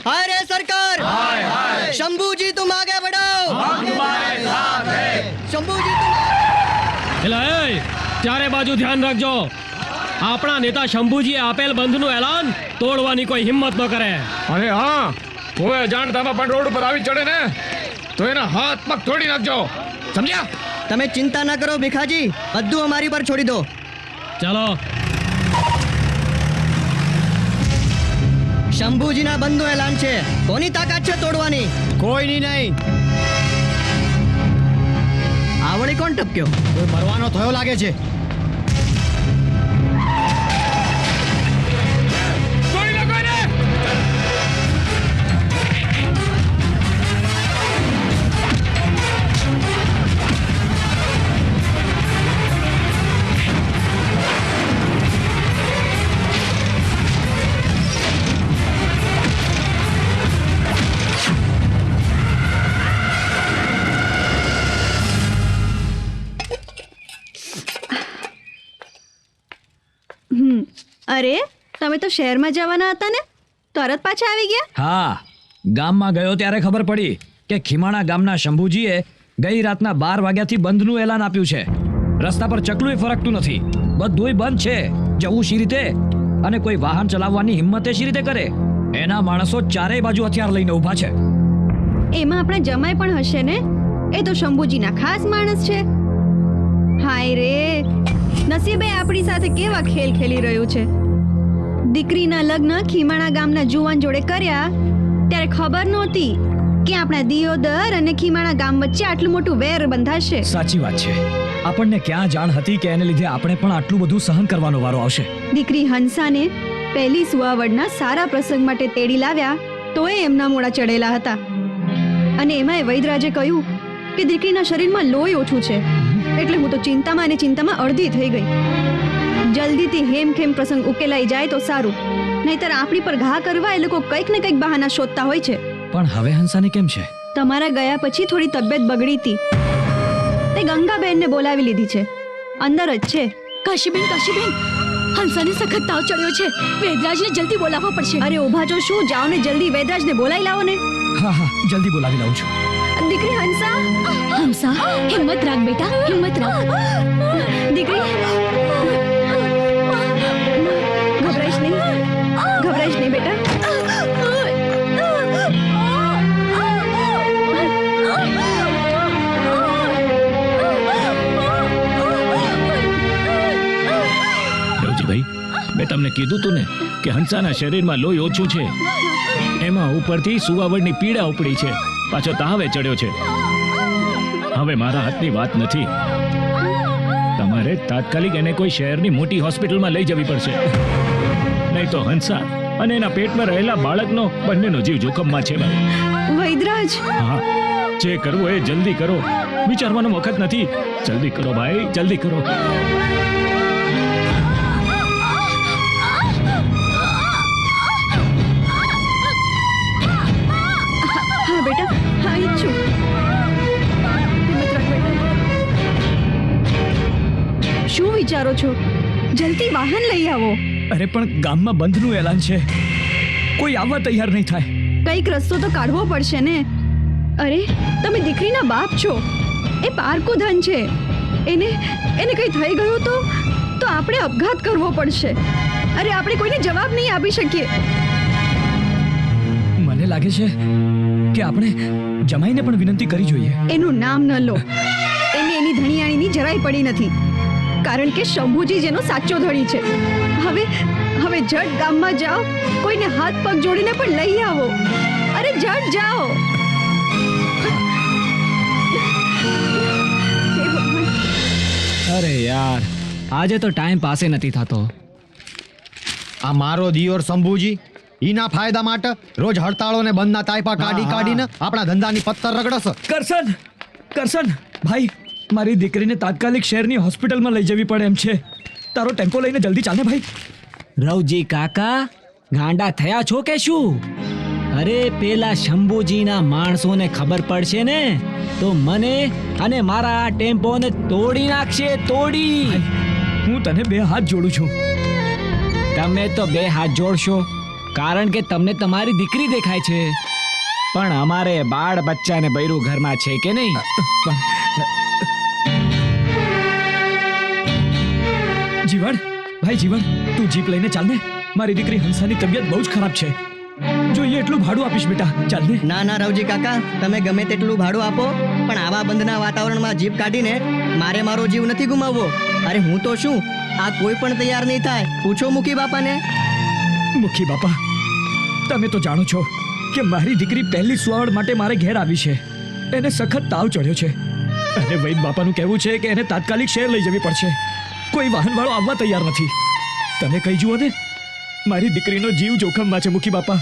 हाय रे सरकार, हाय हाय। शंभू जी तुम आगे बढ़ो, हम तुम्हारे साथ हैं। शंभू जी तुम चारे बाजू ध्यान रखजो। આપણા નેતા શંભુજીએ આપેલ બંધનું એલાન તોડવાની કોઈ હિંમત ન કરે. અને હા, કોઈ અજાણતામાં પણ રોડ ઉપર આવી ચડે ને તો એના હાથ પગ તોડી નાખજો, સમજ્યા? તમે ચિંતા ના કરો ભીખાજી, બધું અમારી પર છોડી દો. ચાલો. શંભુજીના બંધનું એલાન છે, કોની તાકાત છે તોડવાની? કોઈની નહીં. આવડી કોણ ટપક્યો? કોઈ મરવાનો થયો લાગે છે. અરે તમે તો શહેરમાં જવાના હતા ને, તરત પાછા આવી ગયા? હા, ગામમાં ગયો ત્યારે ખબર પડી કે ખીમાણા ગામના શંભુજીએ ગઈ રાતના 12 વાગ્યાથી બંધનું એલાન આપ્યું છે. રસ્તા પર ચકલુંય ફરકતું નથી, બધુંય બંધ છે. જવું શી રીતે અને કોઈ વાહન ચલાવવાની હિંમતે શી રીતે કરે? એના માણસો ચારેય બાજુ હથિયાર લઈને ઊભા છે. એમાં આપણા જમાઈ પણ હશે ને? એ તો શંભુજીના ખાસ માણસ છે. હાય રે, નસીબે આપણી સાથે કેવા ખેલ ખેલી રહ્યું છે. દીકરીના લગ્ન ખીમાણા ગામના જુવાન જોડે કર્યા ત્યારે ખબર નહોતી કે આપણા દિયોદર અને ખીમાણા ગામ વચ્ચે આટલું મોટું વેર બંધાશે. સાચી વાત છે. આપણને ક્યાં જાણ હતી કે એને લીધે આપણે પણ આટલું બધું સહન કરવાનો વારો આવશે. દીકરી હંસાને પહેલી સુવાવડના સારા પ્રસંગ માટે તેડી લાવ્યા તોય એમના મોડા ચડેલા હતા. અને એમાંય વૈદરાજે કહ્યું કે દીકરીના શરીરમાં લોહી ઓછું છે. એટલે હું તો ચિંતામાં અને ચિંતામાં અડધી થઈ ગઈ. જલ્દીથી હેમખેમ પ્રસંગ ઉકેલાઈ જાય તો સારું, નહીતર આપણી પર ઘા કરવા એ લોકો કંઈક ને કંઈક બહાના શોધતા હોય છે. પણ હવે હંસાને કેમ છે? તમારા ગયા પછી થોડી તબિયત બગડી હતી, તે ગંગાબેનને બોલાવી લીધી છે, અંદર જ છે. કાશીબેન, હંસાને સખત તાવ ચડ્યો છે, વેદરાજને જલ્દી બોલાવવા પડશે. અરે ઊભા છો શું? જાઓ ને જલ્દી વેદરાજને બોલાવી લાવો ને. હા હા, જલ્દી બોલાવી લાવું છું. દીકરી હંસા, હિંમત રાખ બેટા, હિંમત રાખ. દીકરી ઘબરાઈશ નહીં બેટા. ભાઈ, મેં તમને કીધું તું ને કે હંસાના શરીરમાં લોહી ઓછું છે, એમાં ઉપરથી સુવાવડની પીડા ઉપડી છે, પાછો તાવે ચડ્યો છે. હવે મારા હાથની વાત નથી, તમારે તાત્કાલિક એને કોઈ શહેરની મોટી હોસ્પિટલમાં લઈ જવી પડશે, નહીં તો હંસા અને એના પેટમાં રહેલા બાળકનો બંનેનો જીવ જોખમમાં છે. વૈદરાજ, હા, જે કરવું એ જલ્દી કરો, વિચારવાનો વખત નથી. જલ્દી કરો ભાઈ, જલ્દી કરો. શું વિચારો છો? જલ્દી વાહન લઈ આવો. અરે પણ ગામમાં બંધનું એલાન છે, કોઈ આવવા તૈયાર નહીં થાય. કઈક રસ્તો તો કાઢવો પડશે ને. અરે તમે દીકરીના બાપ છો, એ પારકું ધન છે. એને કઈ થઈ ગયું તો આપણે અપઘાત કરવો પડશે. અરે આપણે કોઈને જવાબ નહીં આપી શકીએ. મને લાગે છે કે આપણે જમાઈને પણ વિનંતી કરી જોઈએ. એનું નામ ન લો. એને એની ધણીયાણીની જરાય પડી નથી, કારણ કે શંભુજી જેનો સાચો ધણી છે. હવે જટ ગામમાં જાઓ, કોઈને હાથ પગ જોડીને પણ લઈ આવો. અરે જટ જાઓ. અરે યાર, આજે તો ટાઈમ પાસે નથી થતો. આ મારો દિયોર શંભુજી ઈના ફાયદા માટે રોજ હડતાળો ને બંધના તાઇપા કાઢીને આપણા ધંધાની પત્તર રગડસ. કરશન ભાઈ, મારી દીકરીને તાત્કાલિક શહેરની હોસ્પિટલમાં લઈ જવી પડે એમ છે. તારો ટેમ્પો લઈને જલ્દી ચાલે ભાઈ. રવજી કાકા, ગાંડા થયા છો કે શું? અરે પેલા શંભુજીના માણસોને ખબર પડશે ને તો મને અને મારા આ ટેમ્પોને તોડી નાખશે, તોડી. હું તને 2 હાથ જોડું છું. તમે તો 2 હાથ જોડશો, કારણ કે તમને તમારી દીકરી દેખાય છે, પણ અમારે બાળ બચ્ચા ને બૈરું ઘરમાં છે કે નહીં? જીવન, ભાઈ જીવન, તું જીપ લઈને ચાલ ને. મારી દીકરી હંસાની તબિયત બહુ જ ખરાબ છે. જોઈએ એટલું ભાડું આપીશ બેટા, ચાલ ને. ના ના રવજી કાકા, તમે ગમે તેટલું ભાડું આપો, પણ આવા બંધના વાતાવરણમાં જીપ કાઢીને મારે મારો જીવ નથી ગુમાવવો. અરે હું તો શું, આ કોઈ પણ તૈયાર નહીં થાય. પૂછો મુખી બાપાને. મુખી બાપા, તમે તો જાણો છો કે મારી દીકરી પહેલી સુવાવડ માટે મારે ઘેર આવી છે. એને સખત તાવ ચડ્યો છે અને વૈદ બાપાનું કહેવું છે કે એને તાત્કાલિક શહેર લઈ જવી પડશે. કોઈ વાહનવાળો આવવા તૈયાર નથી. તમે કહી જુઓ ને, મારી દીકરીનો જીવ જોખમમાં છે મુખી બાપા.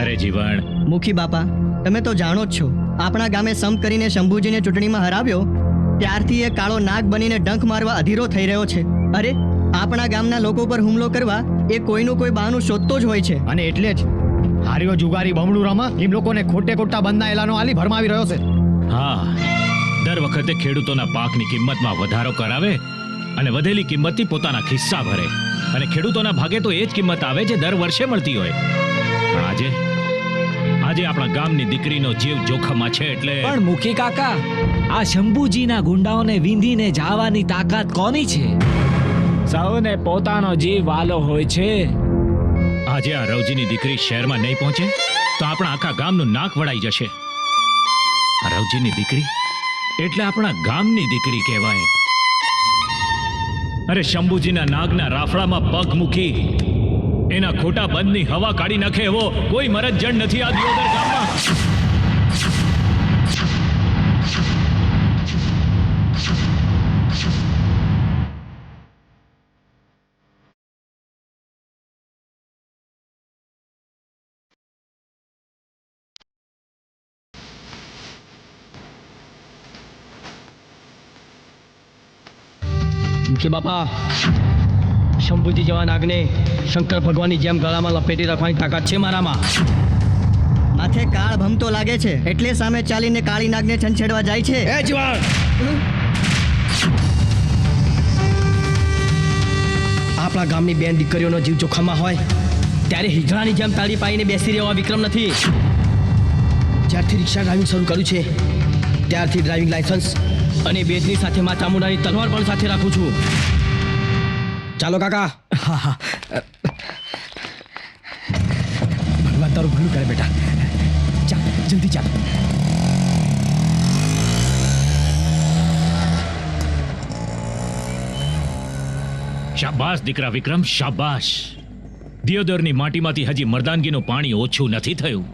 અરે જીવણ, મુખી બાપા, તમે તો જાણો જ છો, આપણા ગામે સંપ કરીને શંભુજીને ચૂંટણીમાં હરાવ્યો ત્યારથી એ કાળો નાગ બનીને ડંખ મારવા અધીરો થઈ રહ્યો છે. અરે આપણા ગામના લોકો પર હુમલો કરવા એ કોઈનું કોઈ બહાનું શોધતો જ હોય છે. અને એટલે જ હાર્યો જુગારી બમણું રમા એમ લોકોને ખોટે ખોટા બંધના એલાનો આલી ભરમાવી રહ્યો છે. હા, દર વખતે ખેડૂતોના પાકની કિંમતમાં વધારો કરાવે અને વધેલી કિંમતથી પોતાના ખિસ્સા ભરે, અને ખેડૂતોના ભાગે તો એ જ કિંમત આવે જે દર વર્ષે મળતી હોય. પણ આજે આપણા ગામની દીકરીનો જીવ જોખમમાં છે એટલે. પણ મુખી કાકા, આ શંભુજીના ગુંડાઓને વીંધીને જવાની તાકાત કોની છે? સૌને પોતાનો જીવ વાલો હોય છે. આજે આ રવજીની દીકરી શહેરમાં નહીં પહોંચે તો આપણા આખા ગામનું નાક વળાઈ જશે. આ રવજીની દીકરી એટલે આપણા ગામની દીકરી કહેવાય. અરે શંભુજીના નાગના રાફડામાં પગ મૂકી એના ખોટા બંધની હવા કાઢી નાખે એવો કોઈ મરદ-જણ નથી આ દિયોદર ગામમાં. મુખી બાપા, શંભુજી જેવા નાગને શંકર ભગવાનની જેમ ગળામાં લપેટી રાખવાની તાકાત છે મારામાં. માથે કાળ ભમતો લાગે છે એટલે સામે ચાલીને કાળી નાગને છંછેડવા જાય છે. એ જીવાણ, આપણા ગામની બેન દીકરીઓનો જીવ જોખમમાં હોય ત્યારે હિજડાની જેમ તાળી પાઈને બેસી રહેવા વિક્રમ નથી. જ્યારથી રિક્ષા ડ્રાઇવિંગ શરૂ કર્યું છે ત્યારથી ડ્રાઇવિંગ લાયસન્સ અને બેજની સાથે મા ચામુંડાની તલવાર પણ સાથે રાખું છું. ચાલો કાકા. હા હા, ભગવાન તારું ભલું કરે બેટા. ચાલ, જલ્દી ચાલ. શાબાશ દીકરા વિક્રમ, શાબાશ. દિયોદરની માટીમાંથી હજી મર્દાનગીનું પાણી ઓછું નથી થયું.